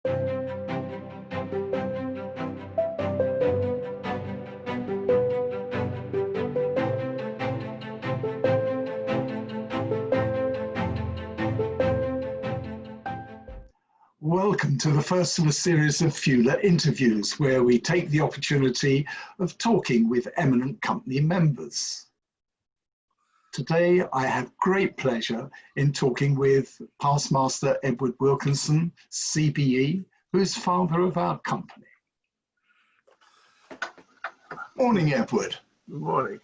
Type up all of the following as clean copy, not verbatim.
Welcome to the first of a series of Fueler interviews, where we take the opportunity of talking with eminent company members. Today, I have great pleasure in talking with past master Edward Wilkinson, CBE, who is father of our company. Morning, Edward. Good morning.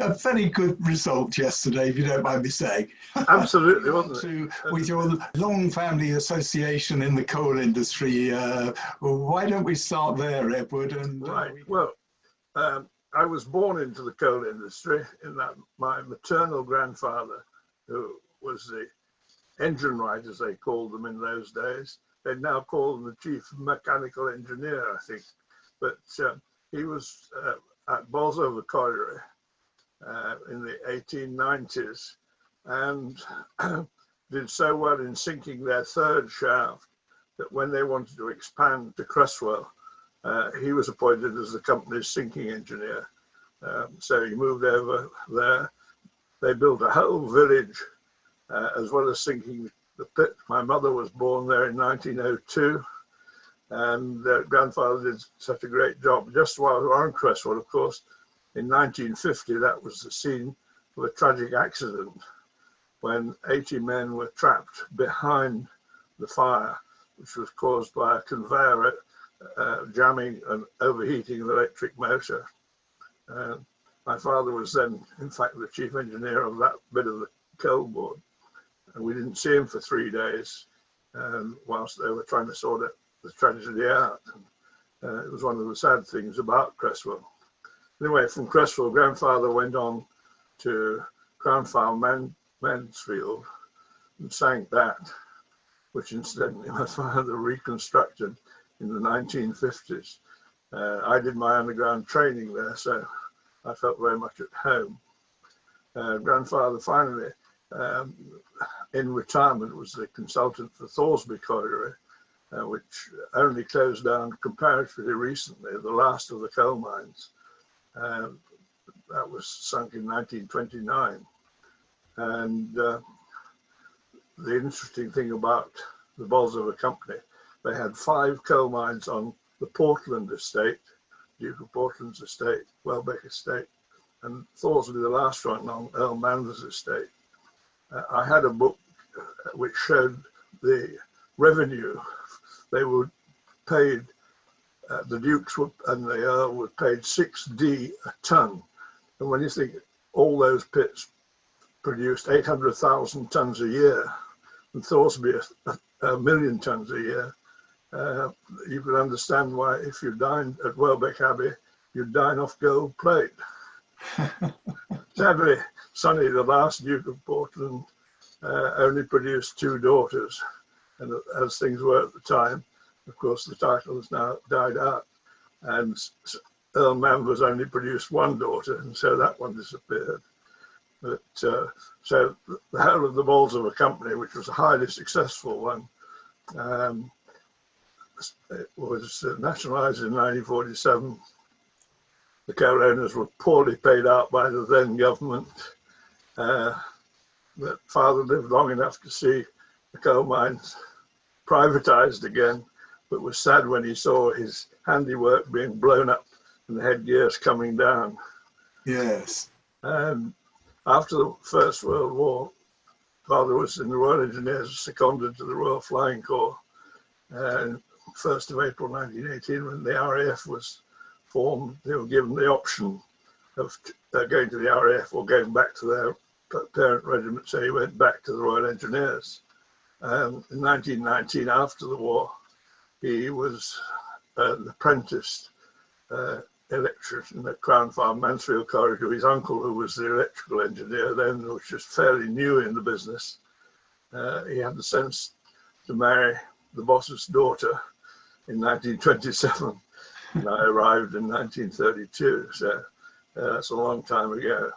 A very good result yesterday, if you don't mind me saying. Absolutely, wasn't it? With your long family association in the coal industry, why don't we start there, Edward? Right. Well, I was born into the coal industry in that my maternal grandfather, who was the engine wright, as they called them in those days, they now call him the chief mechanical engineer, I think. But he was at Bolsover Colliery in the 1890s, and did so well in sinking their third shaft that when they wanted to expand to Cresswell, he was appointed as the company's sinking engineer. So he moved over there. They built a whole village as well as sinking the pit. My mother was born there in 1902, and grandfather did such a great job. Just while we were on Cresswell, of course, in 1950, that was the scene of a tragic accident when 80 men were trapped behind the fire, which was caused by a conveyor jamming and overheating an electric motor. My father was then, in fact, the chief engineer of that bit of the coal board, and we didn't see him for 3 days whilst they were trying to sort the tragedy out. It was one of the sad things about Cresswell. Anyway, from Cresswell, grandfather went on to Crown Farm Mansfield and sank that, which incidentally my father reconstructed in the 1950s. I did my underground training there, so I felt very much at home. Grandfather finally, in retirement, was the consultant for Thoresby Colliery, which only closed down comparatively recently, the last of the coal mines. That was sunk in 1929. And the interesting thing about the Bolsover company, they had 5 coal mines on the Portland estate, Duke of Portland's estate, Welbeck estate, and Thoresby, the last one, on Earl Manvers' estate. I had a book which showed the revenue. They were paid, the Dukes and the Earl were paid 6D a ton. And when you think all those pits produced 800,000 tons a year, and Thoresby a million tons a year, you can understand why if you dined at Welbeck Abbey, you'd dine off gold plate. Sadly, Sonny, the last Duke of Portland, only produced 2 daughters. And as things were at the time, of course, the title has now died out. And Earl Manvers only produced 1 daughter, and so that one disappeared. But so the whole of the Bolsover company, which was a highly successful one, it was nationalised in 1947. The coal owners were poorly paid out by the then government. But father lived long enough to see the coal mines privatised again, but was sad when he saw his handiwork being blown up and the headgears coming down. Yes. After the First World War, father was in the Royal Engineers, seconded to the Royal Flying Corps. And 1st of April 1918, when the RAF was formed, they were given the option of going to the RAF or going back to their parent regiment, so he went back to the Royal Engineers. In 1919, after the war, he was an apprenticed electrician at Crown Farm Mansfield Colliery to his uncle, who was the electrical engineer then, which was fairly new in the business. He had the sense to marry the boss's daughter in 1927, and I arrived in 1932, so that's a long time ago.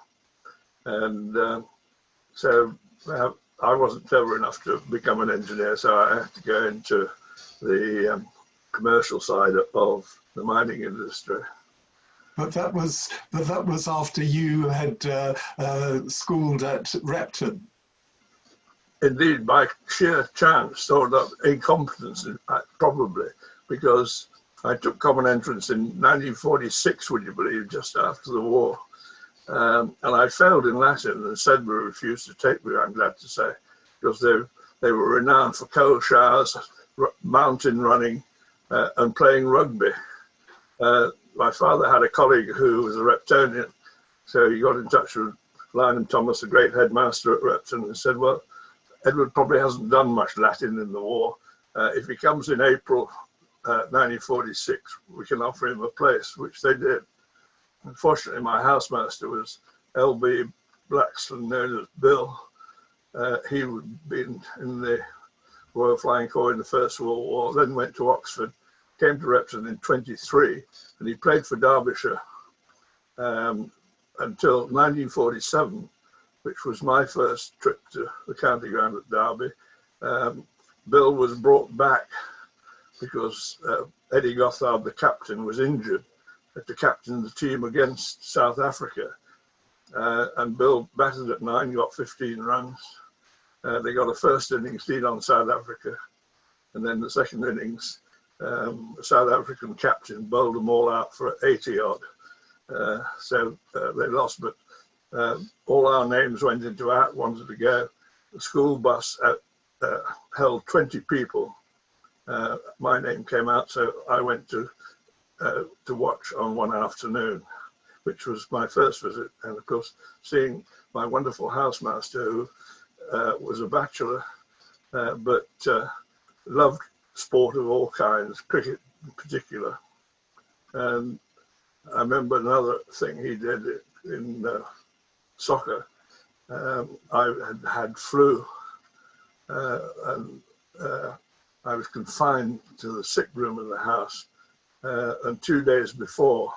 And so I wasn't clever enough to become an engineer, so I had to go into the commercial side of the mining industry. But that was after you had schooled at Repton. Indeed, by sheer chance, sort of incompetence, probably, because I took common entrance in 1946, would you believe, just after the war. And I failed in Latin, and Sedbury refused to take me, I'm glad to say, because they were renowned for cold showers, mountain running, and playing rugby. My father had a colleague who was a Reptonian, so he got in touch with Lynham Thomas, the great headmaster at Repton, and said, well, Edward probably hasn't done much Latin in the war. If he comes in April 1946, we can offer him a place, which they did. Unfortunately, my housemaster was L.B. Blackstone, known as Bill. He had been in the Royal Flying Corps in the First World War, then went to Oxford, came to Repton in 23, and he played for Derbyshire until 1947, which was my first trip to the county ground at Derby. Bill was brought back because Eddie Gothard, the captain, was injured to captain the team against South Africa. And Bill batted at 9, got 15 runs. They got a first innings lead on South Africa. And then the second innings, the South African captain bowled them all out for 80 odd. So they lost, but all our names went into out, wanted to go. The school bus held 20 people. My name came out, so I went to watch on one afternoon, which was my first visit. And of course, seeing my wonderful housemaster, who was a bachelor, but loved sport of all kinds, cricket in particular. And I remember another thing he did in soccer. I had flu, and I was confined to the sick room of the house. And 2 days before,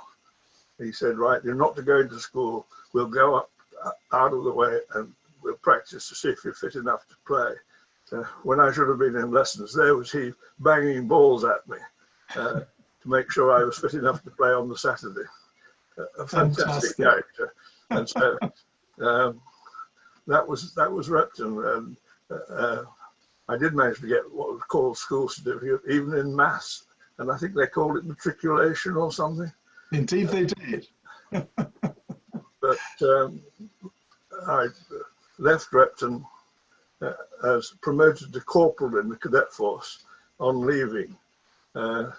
he said, right, you're not to go into school. We'll go up out of the way and we'll practice to see if you're fit enough to play. When I should have been in lessons, there was he banging balls at me to make sure I was fit enough to play on the Saturday. A fantastic character. And so that was Repton. And I did manage to get what was called school certificate, even in maths. And I think they called it matriculation or something. Indeed they did. But I left Repton as promoted to corporal in the cadet force on leaving. And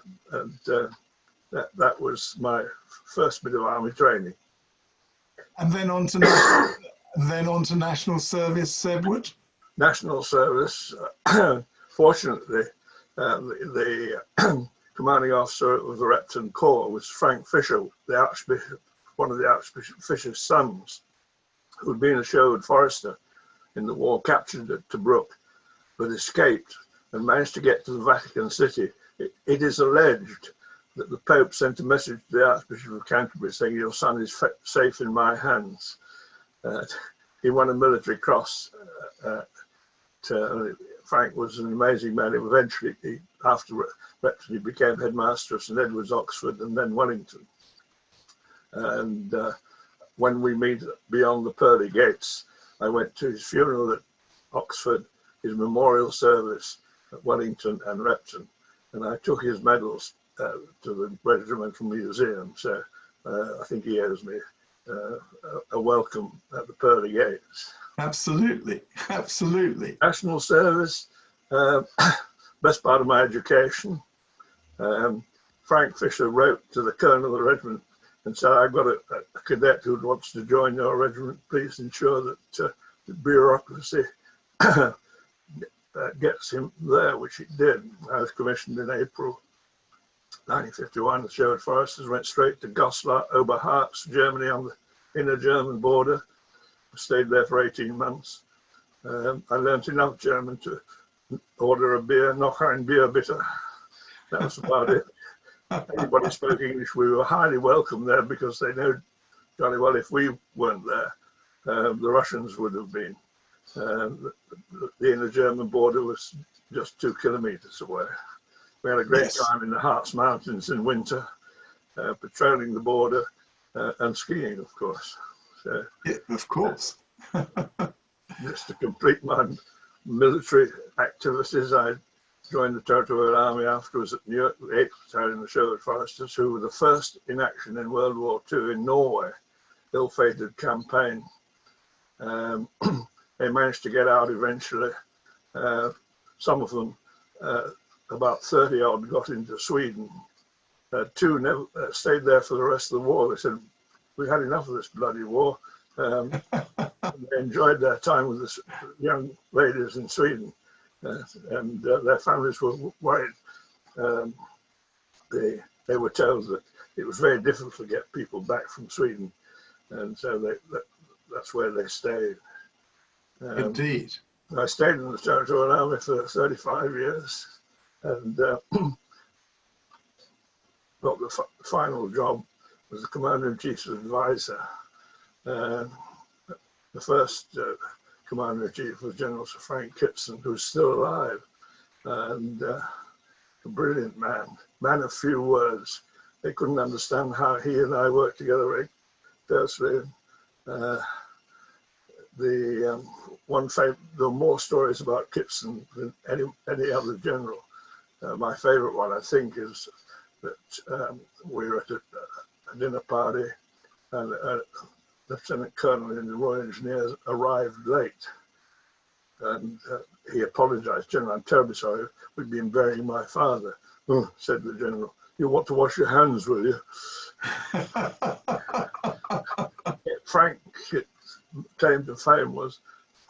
that was my first bit of army training. And then on to national service, Edward? National service. Fortunately, the commanding officer of the Repton Corps was Frank Fisher, the Archbishop, one of the Archbishop Fisher's sons, who had been a Sherwood Forester in the war, captured at Tobruk, but escaped and managed to get to the Vatican City. It is alleged that the Pope sent a message to the Archbishop of Canterbury saying, your son is safe in my hands. He won a military cross. Frank was an amazing man. Eventually, after Repton, he became headmaster of St Edward's, Oxford, and then Wellington. And when we meet beyond the pearly gates, I went to his funeral at Oxford, his memorial service at Wellington and Repton, and I took his medals to the Regimental Museum. So I think he owes me a welcome at the pearly gates. Absolutely, absolutely. National service, best part of my education. Frank Fisher wrote to the colonel of the regiment and said, I've got a cadet who wants to join your regiment. Please ensure that the bureaucracy gets him there, which it did. I was commissioned in April 1951. The Sherwood Foresters went straight to Goslar, Oberharz, Germany, on the inner German border. I stayed there for 18 months. I learned enough German to order a beer, noch ein Bier bitte. That was about it. Anybody spoke English, we were highly welcome there because they know jolly well if we weren't there, the Russians would have been. The inner German border was just 2 kilometers away. We had a great Yes. time in the Harz Mountains in winter, patrolling the border and skiing, of course. So, Yeah, of course. just to complete my military activities, I joined the Territorial Army afterwards at New York, the 8th Battalion, the Sherwood Foresters, who were the first in action in World War II in Norway, ill-fated campaign. They managed to get out eventually. Some of them, about 30 odd, got into Sweden. Two never stayed there for the rest of the war. They said, "We had enough of this bloody war." They enjoyed their time with the young ladies in Sweden, and their families were worried. They were told that it was very difficult to get people back from Sweden, and so that's where they stayed. Indeed. I stayed in the Territorial Army for 35 years, and got the final job was the Commander-in-Chief's advisor. The first Commander-in-Chief was General Sir Frank Kitson, who's still alive, and a brilliant man of few words. They couldn't understand how he and I worked together very closely. There are more stories about Kitson than any other general. My favorite one, I think, is that we were at a dinner party and a Lieutenant Colonel in the Royal Engineers arrived late, and he apologized. "General, I'm terribly sorry. We've been burying my father." "Oh," said the general, "you want to wash your hands, will you?" Frank claim to fame was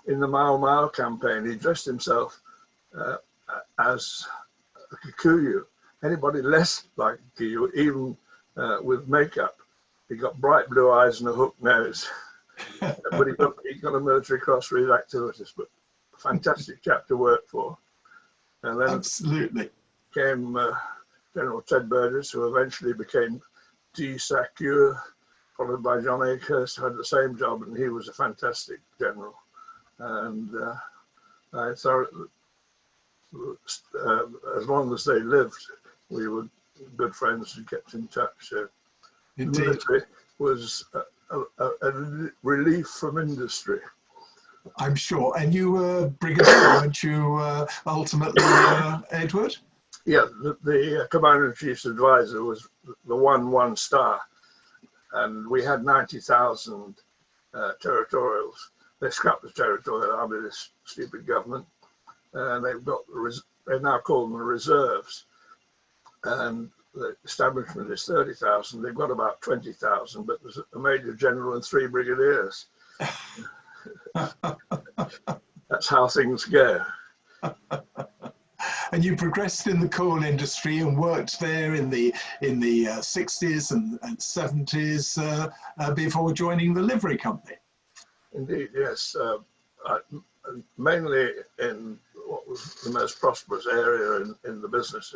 in the Mau Mau campaign. He dressed himself as a Kikuyu. Anybody less like Kikuyu, even with makeup, he got bright blue eyes and a hooked nose. But he got a military cross for his activities. But a fantastic chap to work for. And then Absolutely. came General Ted Burgess, who eventually became D. Sacure, followed by John Akehurst, who had the same job, and he was a fantastic general. And I thought, as long as they lived, we were good friends and kept in touch. So the military was a relief from industry. I'm sure. And you were brigadier, weren't you, ultimately, Edward? Yeah, the Commander-in-Chief's advisor was the one star, and we had 90,000 territorials. They scrapped the Territorial Army, this stupid government, and they now call them the reserves. And the establishment is 30,000. They've got about 20,000, but there's a major general and 3 brigadiers. That's how things go. And you progressed in the coal industry and worked there in the 60s and 70s before joining the livery company. Indeed, yes. Mainly in what was the most prosperous area in the business,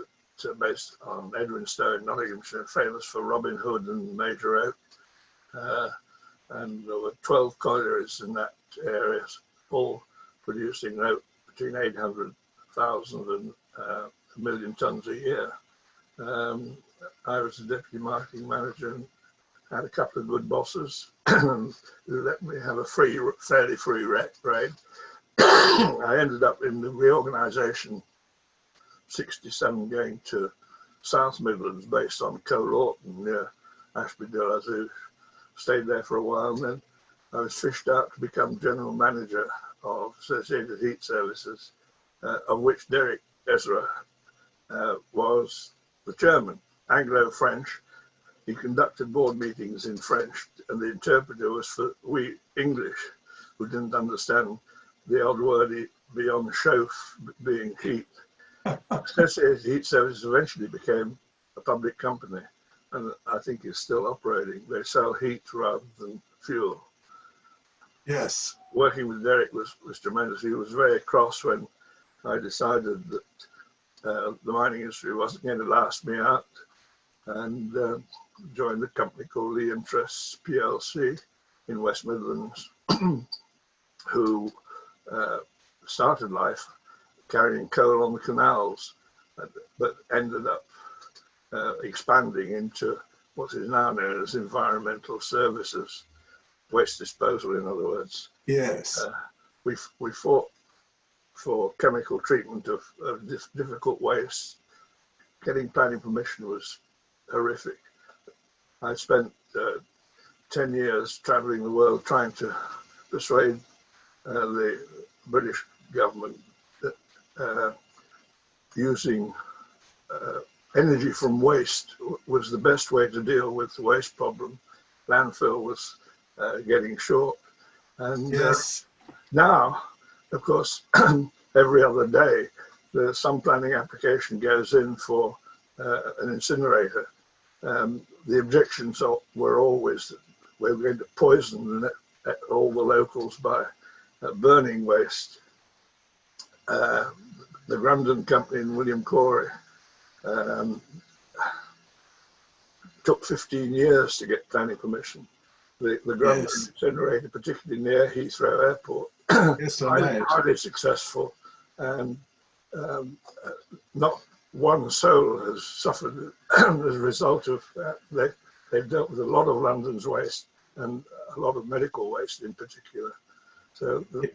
based on Edwinstowe, Nottinghamshire, famous for Robin Hood and Major Oak. And there were 12 collieries in that area, all producing between 800,000 and 1 million tons a year. I was the deputy marketing manager and had a couple of good bosses who let me have a fairly free rein. I ended up in the reorganisation 67 going to South Midlands based on Coal Orton near Ashby de la Zouch. Stayed there for a while, and then I was fished out to become general manager of Associated Heat Services, of which Derek Ezra was the chairman, Anglo-French. He conducted board meetings in French, and the interpreter was for we English, who didn't understand the odd word beyond chauffe being heat. Associated Heat Services eventually became a public company, and I think is still operating. They sell heat rather than fuel. Yes. Working with Derek was tremendous. He was very cross when I decided that the mining industry wasn't going to last me out, and joined a company called Lee Interests PLC in West Midlands, who started life carrying coal on the canals, but ended up expanding into what is now known as environmental services, waste disposal, in other words. Yes. We fought for chemical treatment of difficult waste. Getting planning permission was horrific. I spent 10 years traveling the world trying to persuade the British government that using energy from waste was the best way to deal with the waste problem. Landfill was getting short. And yes. Now, of course, every other day, some planning application goes in for an incinerator. The objections were always that we're going to poison all the locals by burning waste. The Grandin company in William Corey took 15 years to get planning permission. The Grandin incinerator, particularly near Heathrow Airport, yes, highly successful, and not one soul has suffered as a result of that. They've dealt with a lot of London's waste and a lot of medical waste in particular. So the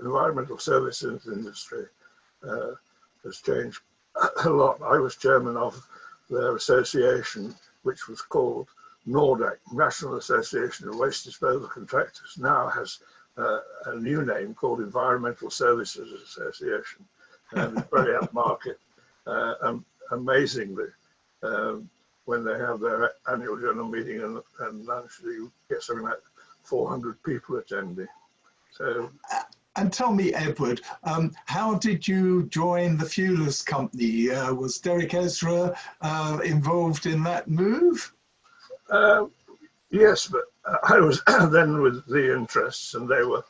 environmental services industry has changed a lot. I was chairman of their association, which was called NORDAC, National Association of Waste Disposal Contractors, now has a new name called Environmental Services Association, and it's very upmarket. Amazingly, when they have their annual general meeting and actually get something like 400 people attending. So, and tell me, Edward, how did you join the Fuellers Company? Was Derek Ezra involved in that move? Yes, but I was then with the interests, and they were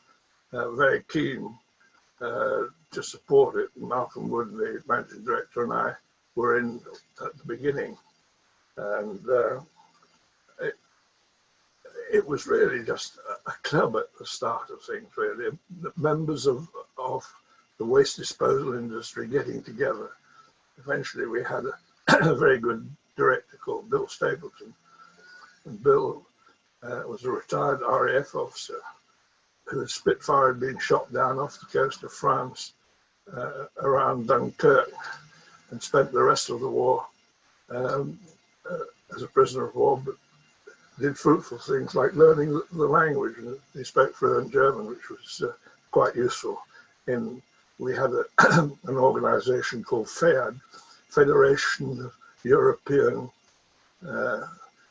very keen to support it. Malcolm Wood, the managing director, and I were in at the beginning, and it was really just a club at the start of things, really. The members of the waste disposal industry getting together. Eventually we had a very good director called Bill Stapleton, and Bill was a retired RAF officer whose Spitfire had been shot down off the coast of France around Dunkirk, and spent the rest of the war as a prisoner of war, but did fruitful things like learning the language, and he spoke fluent German, which was quite useful. We had an organization called FEAD, Federation of European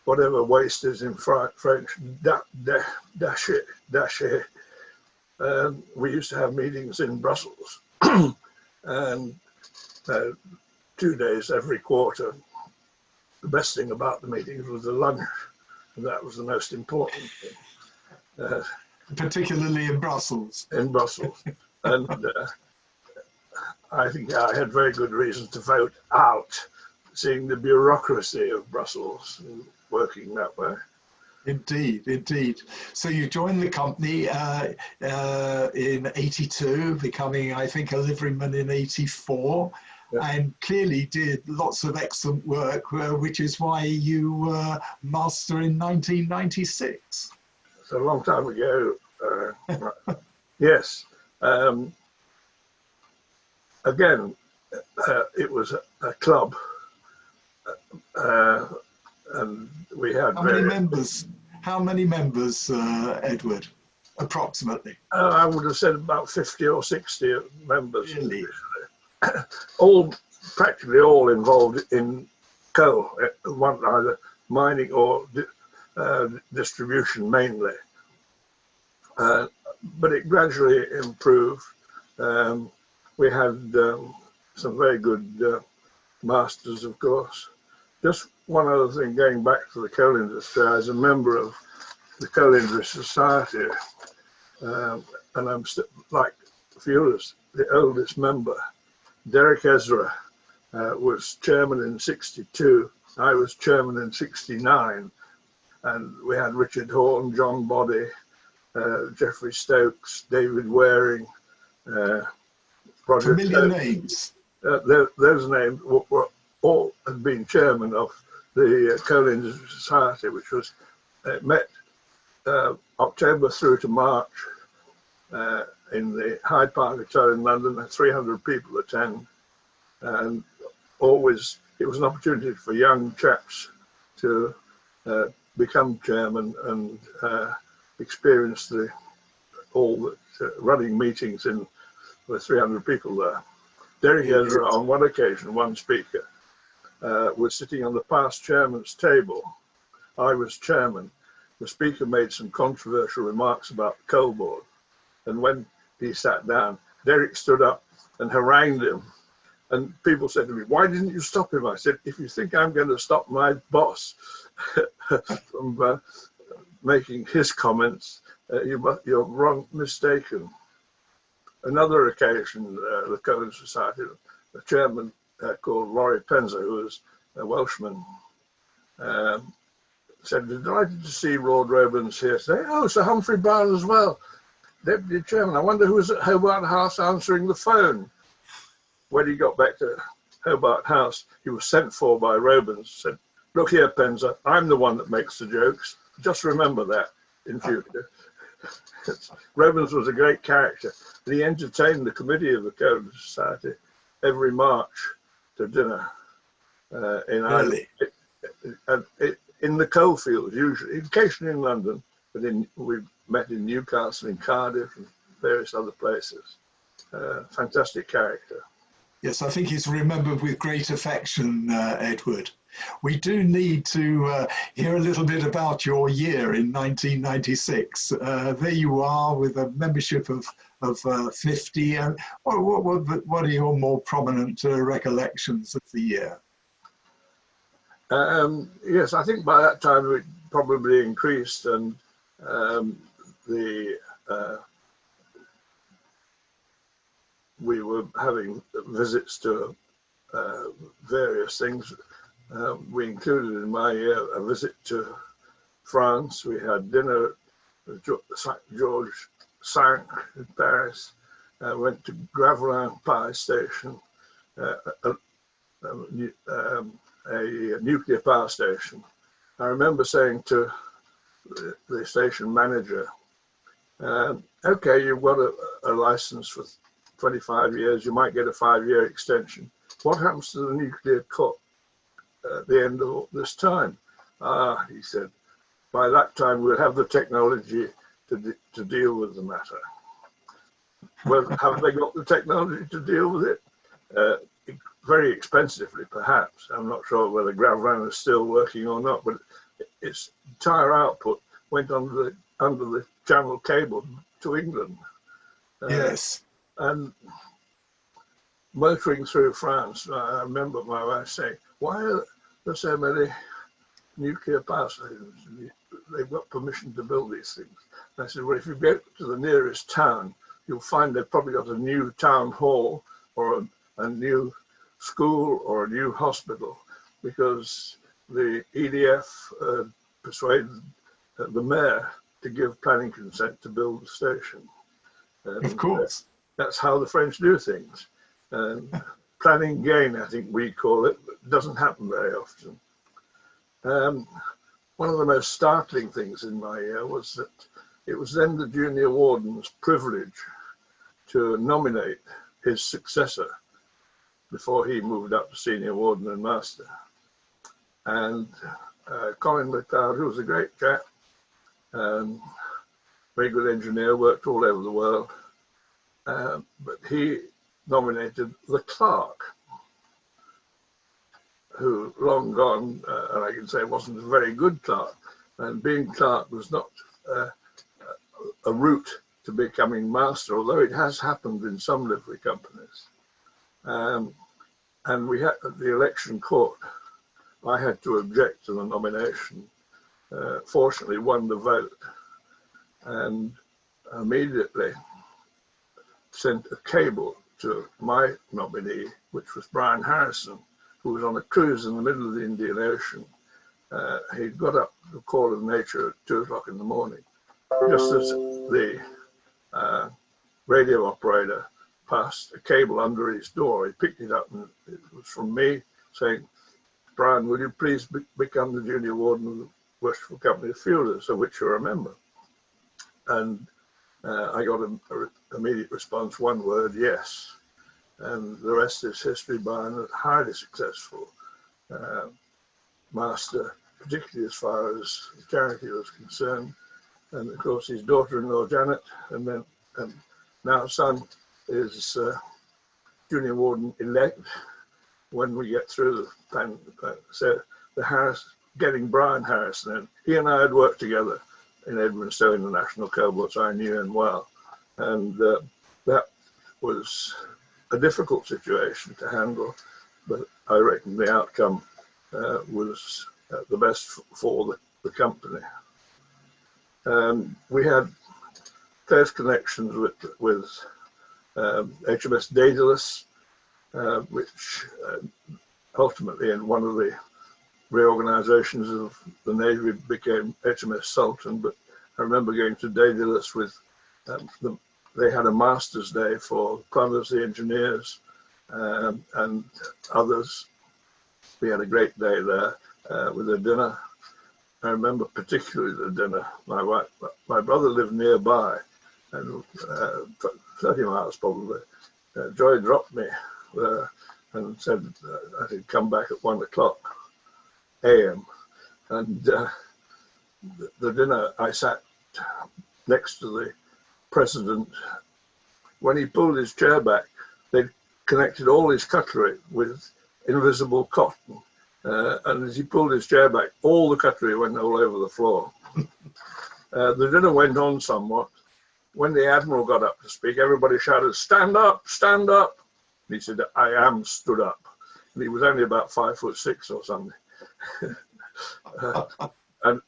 whatever waste is in French, Dache. We used to have meetings in Brussels, and 2 days every quarter. The best thing about the meetings was the lunch, and that was the most important thing. Particularly in Brussels. In Brussels. And I think I had very good reason to vote out, seeing the bureaucracy of Brussels working that way. Indeed, indeed. So you joined the company in 82, becoming, I think, a liveryman in 84, and clearly did lots of excellent work, which is why you were master in 1996. It's a long time ago. Yes. Again, it was a club, and we had How many members, Edward, approximately? I would have said about 50 or 60 members. Really? Practically all involved in coal, either mining or distribution mainly. But it gradually improved. We had some very good masters, of course. Just one other thing, going back to the coal industry, as a member of the Coal Industry Society, and I'm like Fuellers, the oldest member. Derek Ezra was chairman in 62. I was chairman in 69. And we had Richard Horn, John Boddy, Geoffrey Stokes, David Waring, Roger Familiar names. those names were all had been chairman of the Coal Industry Society, which was met October through to March in the Hyde Park Hotel in London. 300 people attend, and always it was an opportunity for young chaps to become chairman and experience running meetings in with 300 people there. Derek Ezra, on one occasion, one speaker, was sitting on the past chairman's table. I was chairman. The speaker made some controversial remarks about the coal board. And when he sat down, Derek stood up and harangued him. And people said to me, "Why didn't you stop him?" I said, "If you think I'm going to stop my boss from making his comments, you're wrong, mistaken." Another occasion, the Coal Society, the chairman called Laurie Penzer, who was a Welshman, said, "Delighted to see Lord Robins here today." "Oh, Sir Humphrey Brown as well, Deputy Chairman. I wonder who was at Hobart House answering the phone." When he got back to Hobart House, he was sent for by Robins, said, "Look here, Penzer, I'm the one that makes the jokes. Just remember that in future." Robins was a great character. And he entertained the committee of the Coal Society every March to dinner in Ireland. In the coal fields, usually, occasionally in London, but we met in Newcastle, in Cardiff, and various other places. Fantastic character. Yes, I think he's remembered with great affection, Edward. We do need to hear a little bit about your year in 1996. There you are with a membership of 50. What are your more prominent recollections of the year? Yes, I think by that time it probably increased, and we were having visits to various things. We included in my year a visit to France. We had dinner with Georges V in Paris. Went to Gravelin Power Station, a nuclear power station. I remember saying to the station manager, "Okay, you've got a license for 25 years, you might get a 5-year extension. What happens to the nuclear cut at the end of this time?" "Ah," he said, "by that time we'll have the technology to deal with the matter." Well, have they got the technology to deal with it? Very expensively, perhaps. I'm not sure whether Gravelin is still working or not, but its entire output went under the Channel cable to England. Yes. And motoring through France, I remember my wife saying, "Why are there so many nuclear power stations? They've got permission to build these things." And I said, "Well, if you go to the nearest town, you'll find they've probably got a new town hall or a new school or a new hospital, because the EDF persuaded the mayor to give planning consent to build the station." And of course. That's how the French do things. Planning gain, I think we call it, but it doesn't happen very often. One of the most startling things in my year was that it was then the junior warden's privilege to nominate his successor before he moved up to senior warden and master. And Colin McLeod, who was a great chap, very good engineer, worked all over the world, but he nominated the clerk, who long gone, and I can say wasn't a very good clerk, and being clerk was not a route to becoming master, although it has happened in some livery companies. And we had at the election court, I had to object to the nomination. Fortunately, won the vote, and immediately sent a cable to my nominee, which was Brian Harrison, who was on a cruise in the middle of the Indian Ocean. He got up to call of nature at 2 o'clock in the morning, just as the radio operator passed a cable under his door. He picked it up, and it was from me saying, "Brian, will you please become the junior warden of the Worshipful Company of Fielders, of which you're a member?" And I got an immediate response, one word, yes. And the rest is history. Brian was highly successful master, particularly as far as charity was concerned. And of course, his daughter-in-law, Janet, and now son is junior warden elect when we get through the plan. So getting Brian Harrison in, he and I had worked together in Edmonton in the National Cobalt, so I knew him well. And that was a difficult situation to handle, but I reckon the outcome was the best for the company. We had close connections with HMS Daedalus, which ultimately in one of the reorganizations of the Navy became HMS Sultan. But I remember going to Daedalus with they had a Master's Day for plumbers, the engineers, and others. We had a great day there with a dinner. I remember particularly the dinner. My brother lived nearby, and 30 miles probably. Joy dropped me there and said I could come back at 1 o'clock a.m. And the dinner, I sat next to the president. When he pulled his chair back, they connected all his cutlery with invisible cotton. And as he pulled his chair back, all the cutlery went all over the floor. The dinner went on somewhat. When the Admiral got up to speak, everybody shouted, "Stand up, stand up." And he said, "I am stood up." And he was only about 5'6" or something. And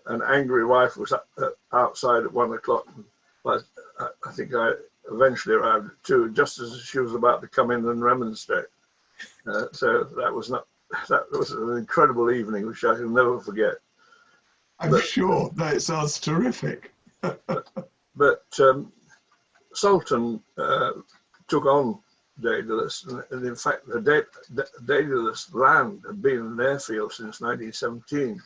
an angry wife was outside at 1 o'clock. I think I eventually arrived at 2, just as she was about to come in and remonstrate. So that was an incredible evening, which I can never forget. I'm sure. That sounds terrific. But Sultan took on Daedalus, and in fact, the Daedalus land had been an airfield since 1917,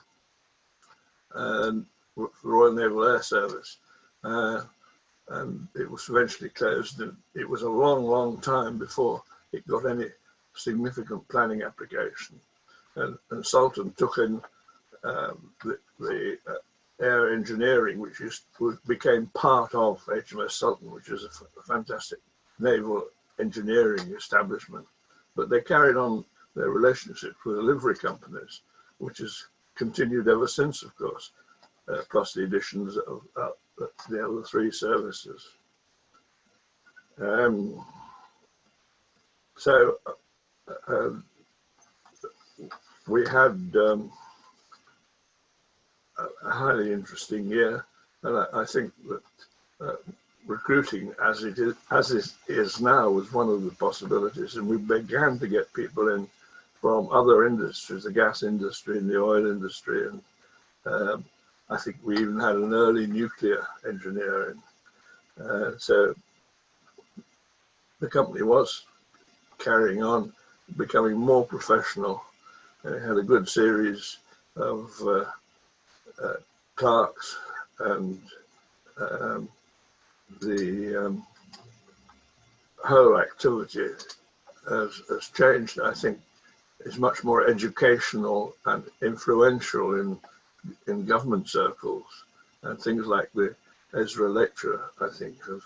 and for the Royal Naval Air Service, and it was eventually closed. And it was a long, long time before it got any significant planning application. And Sultan took in the air engineering, which became part of HMS Sultan, which is a fantastic naval engineering establishment. But they carried on their relationship with the livery companies, which has continued ever since, of course, plus the additions of the other 3 services. So we had a highly interesting year, and I think that recruiting, as it is now, was one of the possibilities, and we began to get people in from other industries, the gas industry and the oil industry, and I think we even had an early nuclear engineer in. So the company was carrying on, becoming more professional. It had a good series of clerks, and the whole activity has changed. I think is much more educational and influential in government circles, and things like the Ezra Lecture, I think, have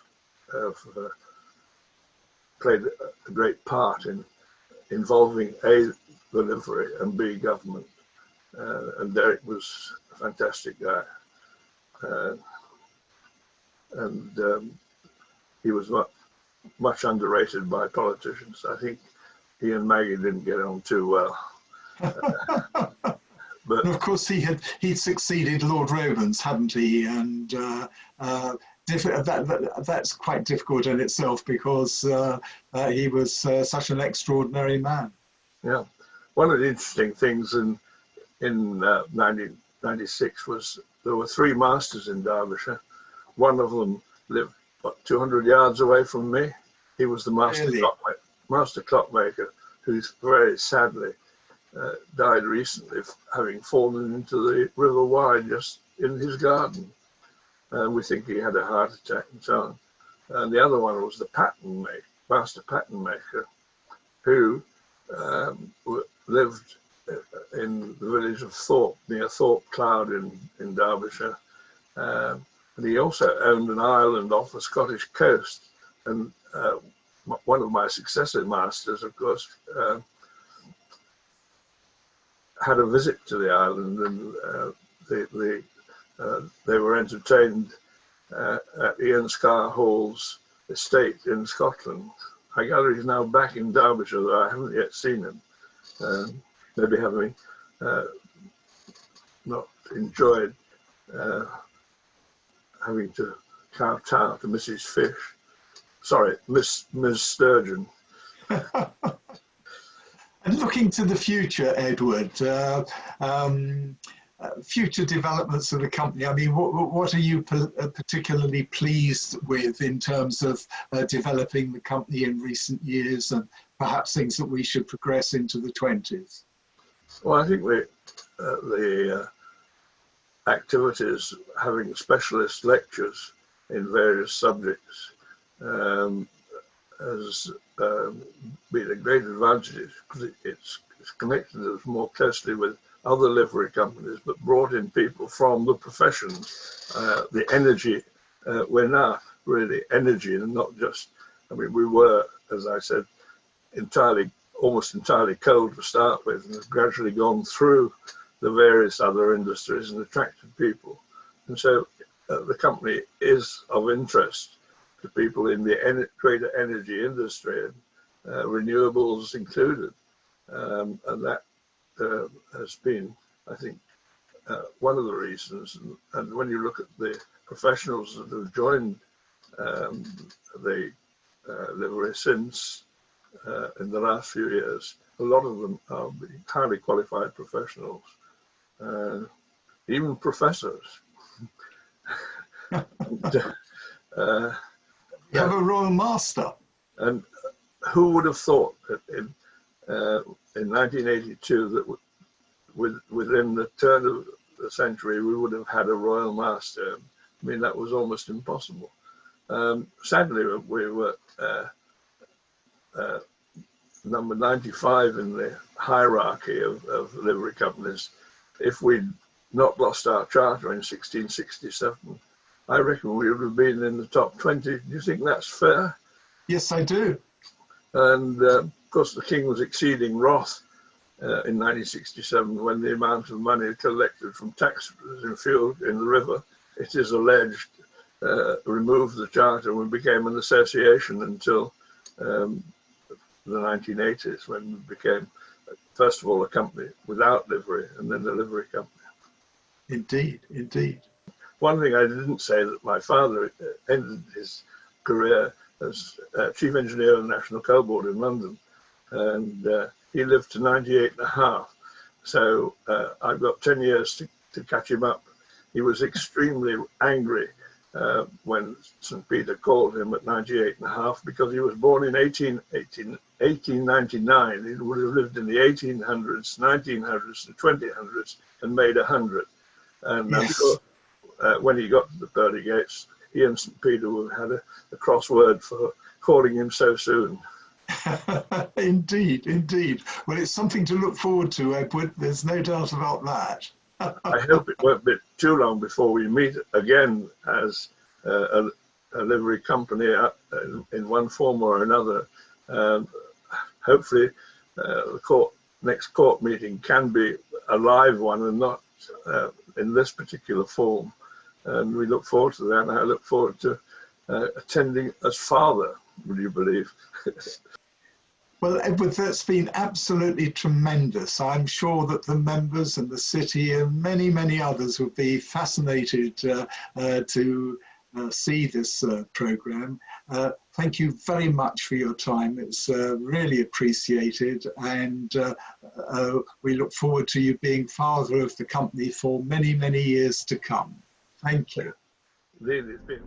played a great part in involving A, the livery, and B, government. And Derek was a fantastic guy. And he was much underrated by politicians. I think he and Maggie didn't get on too well. But of course, he'd succeeded Lord Romans, hadn't he? And that's quite difficult in itself, because he was such an extraordinary man. Yeah, one of the interesting things in 1996 was there were 3 masters in Derbyshire. One of them lived what, 200 yards away from me. He was the Really? master clockmaker, who's very sadly died recently, having fallen into the River Wye just in his garden. We think he had a heart attack and so on. And the other one was the master pattern maker, who lived in the village of Thorpe, near Thorpe Cloud in Derbyshire. And he also owned an island off the Scottish coast. And one of my successor masters, of course, had a visit to the island, and they were entertained at Ian Scar-Hall's estate in Scotland. I gather he's now back in Derbyshire, though I haven't yet seen him. Maybe having not enjoyed having to kowtow to Mrs. Fish. Sorry, Miss Sturgeon. And looking to the future, Edward, future developments of the company, I mean, what are you particularly pleased with in terms of developing the company in recent years, and perhaps things that we should progress into the 20s? Well, I think the activities, having specialist lectures in various subjects, has been a great advantage, because it's connected us more closely with other livery companies, but brought in people from the profession. The energy, we're now really energy, and not just, I mean, we were, as I said, almost entirely coal to start with, and have gradually gone through the various other industries and attracted people. And so the company is of interest to people in the greater energy industry, renewables included. And that has been, I think, one of the reasons. And when you look at the professionals that have joined the livery since in the last few years, a lot of them are highly qualified professionals, even professors. You have a Royal Master. And who would have thought that in 1982 that within the turn of the century we would have had a Royal Master? I mean, that was almost impossible. Sadly, we were number 95 in the hierarchy of livery companies. If we'd not lost our charter in 1667, I reckon we would have been in the top 20. Do you think that's fair? Yes, I do. And of course, the king was exceeding wrath in 1967 when the amount of money collected from taxes in fuel in the river, it is alleged, removed the charter and became an association until the 1980s, when it became, first of all, a company without livery, and then a livery company. Indeed, indeed. One thing I didn't say, that my father ended his career as chief engineer of the National Coal Board in London, and he lived to 98 and a half. So I've got 10 years to catch him up. He was extremely angry when St. Peter called him at 98 and a half, because he was born in 1899. He would have lived in the 1800s, 1900s, and 2000s, and made 100. And I'm sure when he got to the pearly gates, he and St. Peter would have had a crossword for calling him so soon. Indeed, indeed. Well, it's something to look forward to, Edward. There's no doubt about that. I hope it won't be too long before we meet again as a livery company in one form or another. Hopefully, the next court meeting can be a live one and not in this particular form. And we look forward to that. And I look forward to attending as father, would you believe? Well, Edward, that's been absolutely tremendous. I'm sure that the members and the city and many, many others would be fascinated to see this programme. Thank you very much for your time. It's really appreciated, and we look forward to you being father of the company for many, many years to come. Thank you. Really, it's been